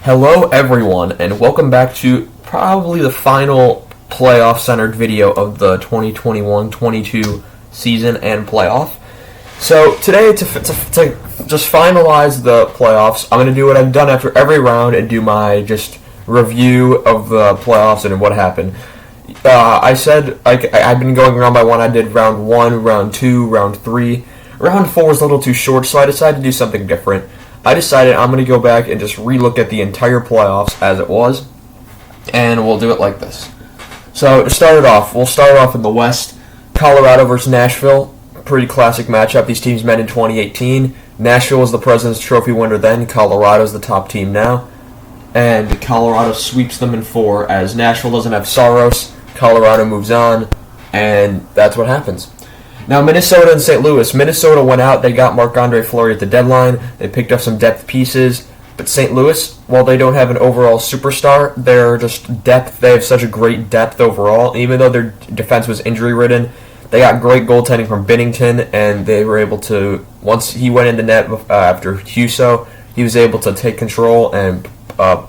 Hello everyone, and welcome back to probably the final playoff-centered video of the 2021-22 season and playoff. So today, to just finalize the playoffs, I'm going to do what I've done after every round and do my just review of the playoffs and what happened. I said I've been going round by one. I did round 1, round 2, round 3. Round 4 was a little too short, so I decided to do something different. I decided I'm going to go back and just relook at the entire playoffs as it was, and we'll do it like this. So, to start it off, we'll start off in the West. Colorado versus Nashville. Pretty classic matchup. These teams met in 2018. Nashville was the President's Trophy winner then. Colorado's the top team now. And Colorado sweeps them in 4 as Nashville doesn't have Saros. Colorado moves on, and that's what happens. Now, Minnesota and St. Louis. Minnesota went out. They got Marc-Andre Fleury at the deadline. They picked up some depth pieces. But St. Louis, while they don't have an overall superstar, they're just depth. They have such a great depth overall. Even though their defense was injury-ridden, they got great goaltending from Binnington, and they were able to, once he went in the net after Husso, he was able to take control and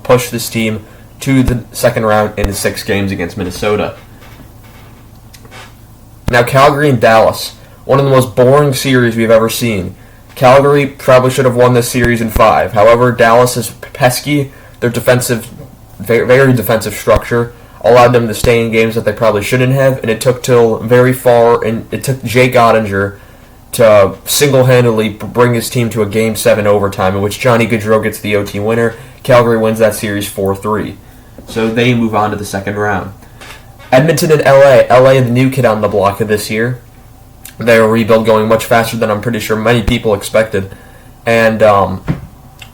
push this team to the second round in the 6 games against Minnesota. Now, Calgary and Dallas, one of the most boring series we've ever seen. Calgary probably should have won this series in 5. However, Dallas is pesky. Their defensive, very defensive structure allowed them to stay in games that they probably shouldn't have, and it took till very far, and it took Jake Ottinger to single-handedly bring his team to a Game 7 overtime, in which Johnny Gaudreau gets the OT winner. Calgary wins that series 4-3. So they move on to the second round. Edmonton and LA. LA, the new kid on the block of this year. Their rebuild going much faster than I'm pretty sure many people expected. And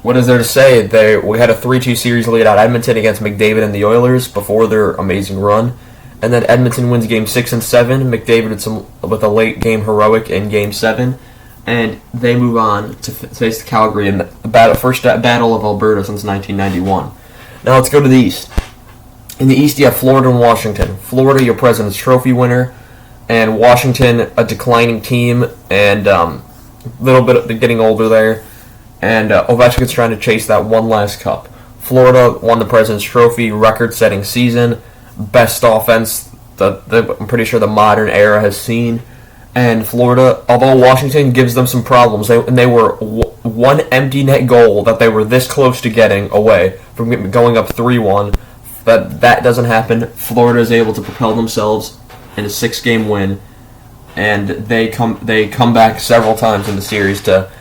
what is there to say? We had a 3-2 series lead out Edmonton against McDavid and the Oilers before their amazing run. And then Edmonton wins Game 6 and 7. McDavid with a late game heroic in Game 7. And they move on to face Calgary in the first battle of Alberta since 1991. Now let's go to the East. In the East, you have Florida and Washington. Florida, your President's Trophy winner, and Washington, a declining team, and little bit of getting older there. And Ovechkin's trying to chase that one last cup. Florida won the President's Trophy, record-setting season, best offense I'm pretty sure the modern era has seen. And Florida, although Washington gives them some problems, they were one empty net goal that they were this close to getting away from going up 3-1. But that doesn't happen. Florida is able to propel themselves in a 6-game win, and they come back several times in the series to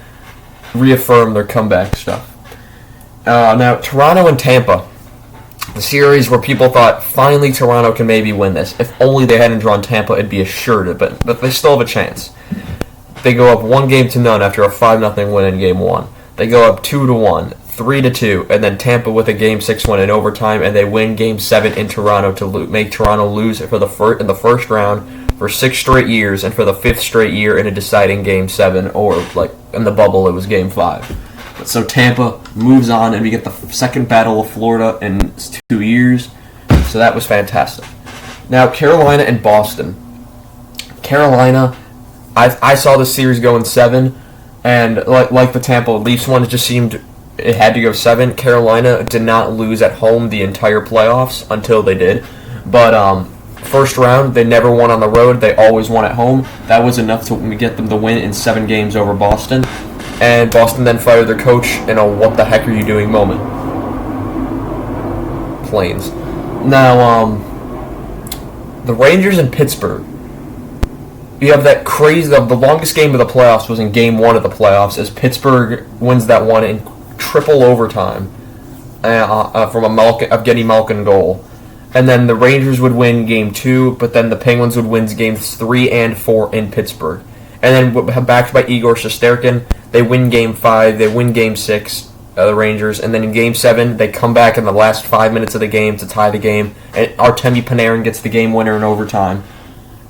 reaffirm their comeback stuff. Now, Toronto and Tampa, the series where people thought finally Toronto can maybe win this. If only they hadn't drawn Tampa, it'd be assured, but they still have a chance. They go up 1-0 after a 5-0 win in Game 1. They go up 2-1. 3-2, and then Tampa with a Game 6 win in overtime, and they win Game 7 in Toronto to make Toronto lose in the first round for 6 straight years, and for the 5th straight year in a deciding Game 7, or like in the bubble, it was Game 5. So Tampa moves on, and we get the second Battle of Florida in 2 years. So that was fantastic. Now Carolina and Boston. Carolina, I saw this series go in 7, and like the Tampa Leafs one, it just seemed it had to go 7. Carolina did not lose at home the entire playoffs until they did. But first round, they never won on the road. They always won at home. That was enough to get them the win in 7 games over Boston. And Boston then fired their coach in a what the heck are you doing moment. Planes. Now, the Rangers in Pittsburgh. You have that crazy, the longest game of the playoffs was in Game 1 of the playoffs as Pittsburgh wins that one in triple overtime from a Evgeny Malkin goal. And then the Rangers would win Game 2, but then the Penguins would win Games 3 and 4 in Pittsburgh. And then backed by Igor Shesterkin, they win Game 5, they win Game 6, the Rangers, and then in Game 7, they come back in the last 5 minutes of the game to tie the game, and Artemi Panarin gets the game winner in overtime.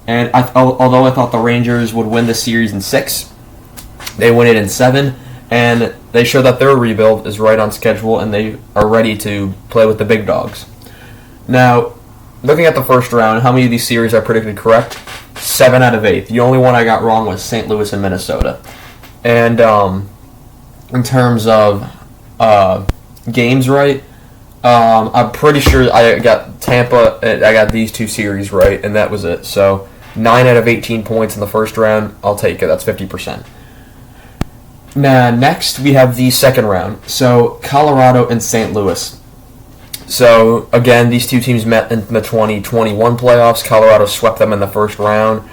And although I thought the Rangers would win the series in 6, they win it in 7, and they show that their rebuild is right on schedule, and they are ready to play with the big dogs. Now, looking at the first round, how many of these series I predicted correct? 7 out of 8. The only one I got wrong was St. Louis and Minnesota. And in terms of games right, I'm pretty sure I got Tampa. I got these two series right, and that was it. So 9 out of 18 points in the first round. I'll take it. That's 50%. Now, next we have the second round. So Colorado and St. Louis. So again, these two teams met in the 2021 playoffs. Colorado swept them in the first round,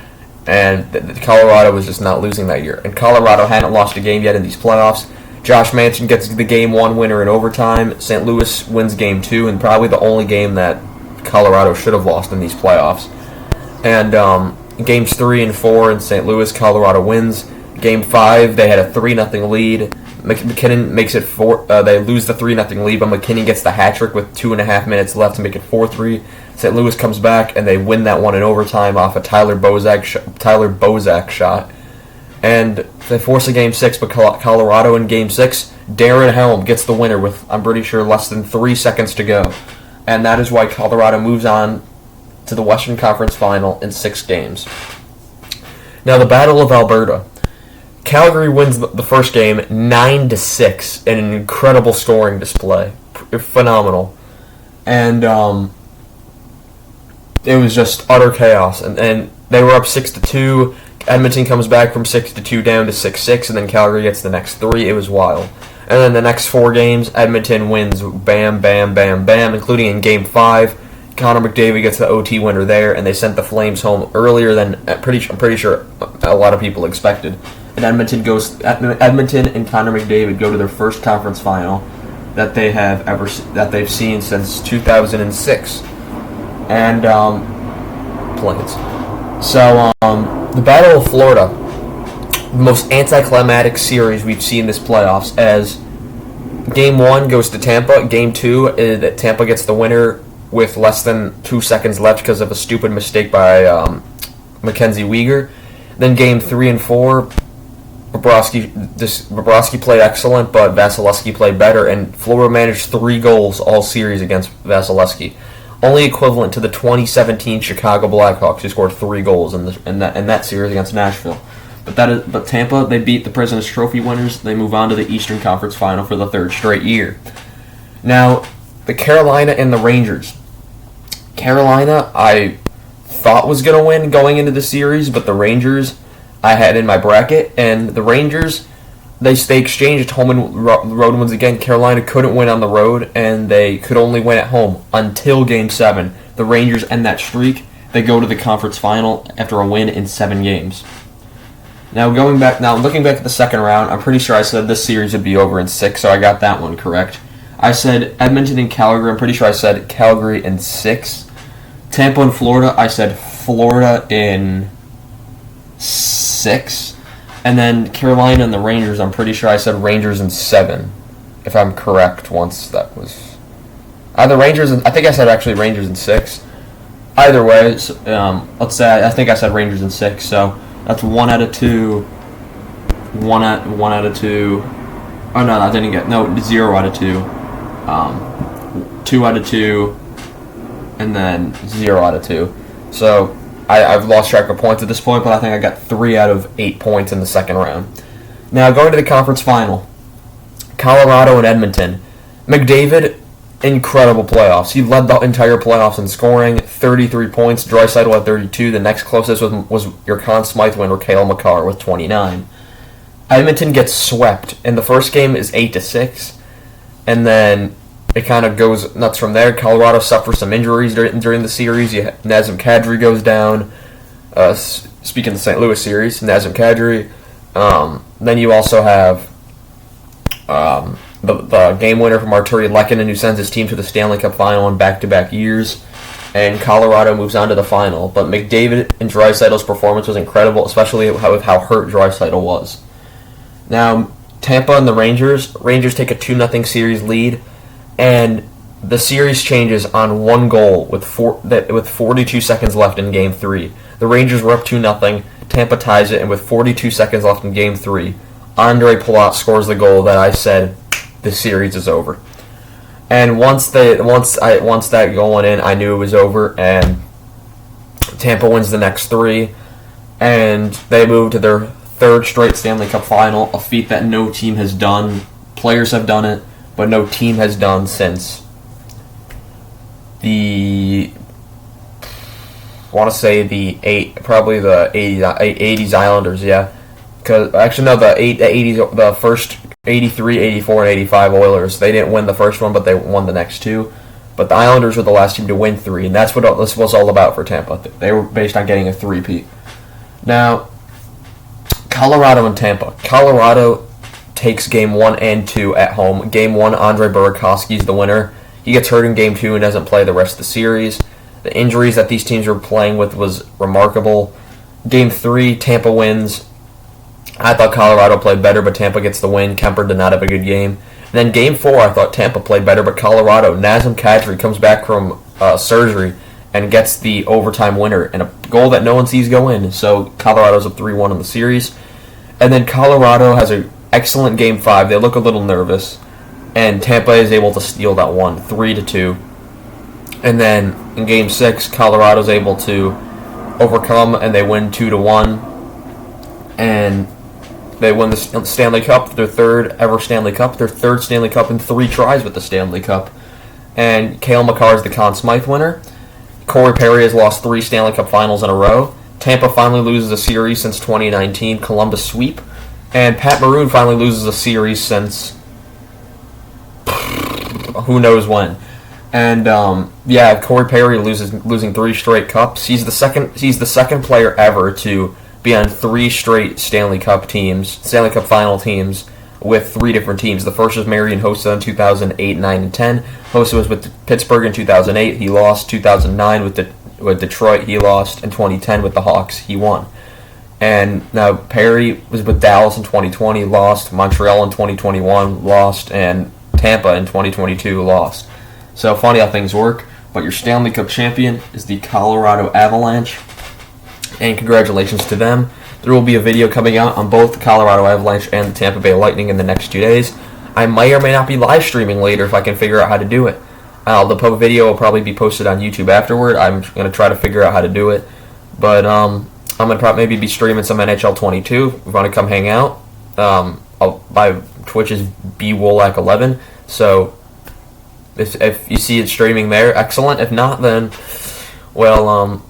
and Colorado was just not losing that year. And Colorado hadn't lost a game yet in these playoffs. Josh Manson gets the Game 1 winner in overtime. St. Louis wins Game 2, and probably the only game that Colorado should have lost in these playoffs. And Games 3 and 4 in St. Louis, Colorado wins. Game 5, they had a 3-0 lead. McKinnon makes it 4. They lose the 3-0 lead, but McKinnon gets the hat trick with 2.5 minutes left to make it 4-3. St. Louis comes back, and they win that one in overtime off a Tyler Bozak shot. And they force a Game 6, but Colorado in Game 6, Darren Helm gets the winner with, I'm pretty sure, less than 3 seconds to go. And that is why Colorado moves on to the Western Conference Final in 6 games. Now, the Battle of Alberta. Calgary wins the first game 9-6 in an incredible scoring display. Phenomenal. And it was just utter chaos. And they were up 6-2. Edmonton comes back from 6-2 down to 6-6, and then Calgary gets the next 3. It was wild. And then the next 4 games, Edmonton wins bam, bam, bam, bam, including in Game 5. Connor McDavid gets the OT winner there, and they sent the Flames home earlier than I'm pretty sure a lot of people expected. And Edmonton and Connor McDavid go to their first conference final that they've seen since 2006, and Plains. So the Battle of Florida, the most anticlimactic series we've seen this playoffs, as Game 1 goes to Tampa. Game 2, Tampa gets the winner with less than 2 seconds left because of a stupid mistake by Mackenzie Weegar. Then Game 3 and 4, Bobrovsky played excellent, but Vasilevsky played better, and Florida managed 3 goals all series against Vasilevsky, only equivalent to the 2017 Chicago Blackhawks, who scored 3 goals in that series against Nashville. But Tampa, they beat the President's Trophy winners. They move on to the Eastern Conference Final for the 3rd straight year. Now, the Carolina and the Rangers. Carolina, I thought was going to win going into the series, but the Rangers I had in my bracket, and the Rangers, they exchanged home and road wins again. Carolina couldn't win on the road, and they could only win at home until Game 7. The Rangers end that streak. They go to the conference final after a win in 7 games. Now looking back at the second round, I'm pretty sure I said this series would be over in 6, so I got that one correct. I said Edmonton and Calgary. I'm pretty sure I said Calgary in 6. Tampa and Florida, I said Florida in 6. And then Carolina and the Rangers, I'm pretty sure I said Rangers in 7, if I'm correct. Once that was either Rangers, I think I said actually Rangers in 6. Either way, let's say I think I said Rangers in 6. So that's 1 out of 2. 1 out of 2. Oh no, I didn't get 0 out of 2. 2 out of 2, and then 0 out of 2. So I've lost track of points at this point, but I think I got 3 out of 8 points in the second round. Now going to the conference final, Colorado and Edmonton. McDavid, incredible playoffs. He led the entire playoffs in scoring, 33 points. Draisaitl at 32. The next closest was your Conn Smythe winner, Cale Makar, with 29. Edmonton gets swept, and the first game is 8-6. And then it kind of goes nuts from there. Colorado suffers some injuries during the series. Nazem Kadri goes down. Speaking of the St. Louis series, Nazem Kadri. Then you also have the game winner from Arturi Lehkonen, who sends his team to the Stanley Cup Final in back-to-back years. And Colorado moves on to the final. But McDavid and Draisaitl's performance was incredible, especially with how hurt Draisaitl was. Now, Tampa and the Rangers take a 2-0 series lead, and the series changes on 1 goal with 42 seconds left in Game 3. The Rangers were up 2-0. Tampa ties it, and with 42 seconds left in Game 3, Andre Palat scores the goal that I said the series is over. And once that goal went in, I knew it was over, and Tampa wins the next 3, and they move to their 3rd straight Stanley Cup Final, a feat that no team has done. Players have done it, but no team has done since the I want to say the 80s Islanders, yeah. Cause actually no, the 80s, the first 83, 84, and 85 Oilers. They didn't win the first one, but they won the next two. But the Islanders were the last team to win 3, and that's what this was all about for Tampa. They were based on getting a 3-peat. Now, Colorado and Tampa. Colorado takes game 1 and 2 at home. Game 1, Andre Burakovsky's the winner. He gets hurt in game 2 and doesn't play the rest of the series. The injuries that these teams were playing with was remarkable. Game 3, Tampa wins. I thought Colorado played better, but Tampa gets the win. Kemper did not have a good game. And then Game 4, I thought Tampa played better, but Colorado, Nazem Kadri comes back from surgery and gets the overtime winner and a goal that no one sees go in. So Colorado's up 3-1 in the series. And then Colorado has an excellent Game 5. They look a little nervous. And Tampa is able to steal that one, 3-2. And then in Game 6, Colorado's able to overcome and they win 2-1. And they win the Stanley Cup, their third ever Stanley Cup, their third Stanley Cup in 3 tries with the Stanley Cup. And Cale Makar is the Conn Smythe winner. Corey Perry has lost 3 Stanley Cup finals in a row. Tampa finally loses a series since 2019, Columbus sweep. And Pat Maroon finally loses a series since who knows when. And Corey Perry losing 3 straight cups. He's the second player ever to be on 3 straight Stanley Cup final teams with 3 different teams. The first was Marian Hossa in 2008, 9, and 10. Hossa was with Pittsburgh in 2008. He lost. 2009 with Detroit. He lost. In 2010 with the Hawks, he won. And now Perry was with Dallas in 2020, lost. Montreal in 2021, lost. And Tampa in 2022, lost. So funny how things work. But your Stanley Cup champion is the Colorado Avalanche. And congratulations to them. There will be a video coming out on both the Colorado Avalanche and the Tampa Bay Lightning in the next 2 days. I may or may not be live streaming later if I can figure out how to do it. The video will probably be posted on YouTube afterward. I'm going to try to figure out how to do it. But I'm going to maybe be streaming some NHL 22. If you want to come hang out, my Twitch is bwolak11. So if you see it streaming there, excellent. If not, then, well,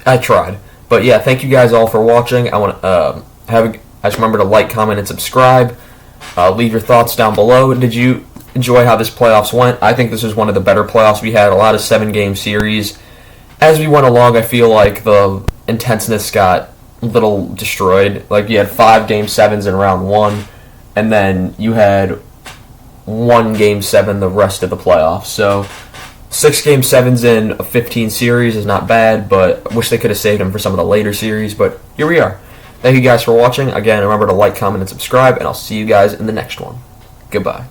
I tried. But yeah, thank you guys all for watching. I want to just remember to like, comment, and subscribe. Leave your thoughts down below. Did you enjoy how this playoffs went? I think this was one of the better playoffs we had. A lot of 7-game series. As we went along, I feel like the intenseness got a little destroyed. Like you had 5 Game 7s in round 1, and then you had 1 Game 7 the rest of the playoffs. So 6 Game 7s in a 15 series is not bad, but I wish they could have saved them for some of the later series, but here we are. Thank you guys for watching. Again, remember to like, comment, and subscribe, and I'll see you guys in the next one. Goodbye.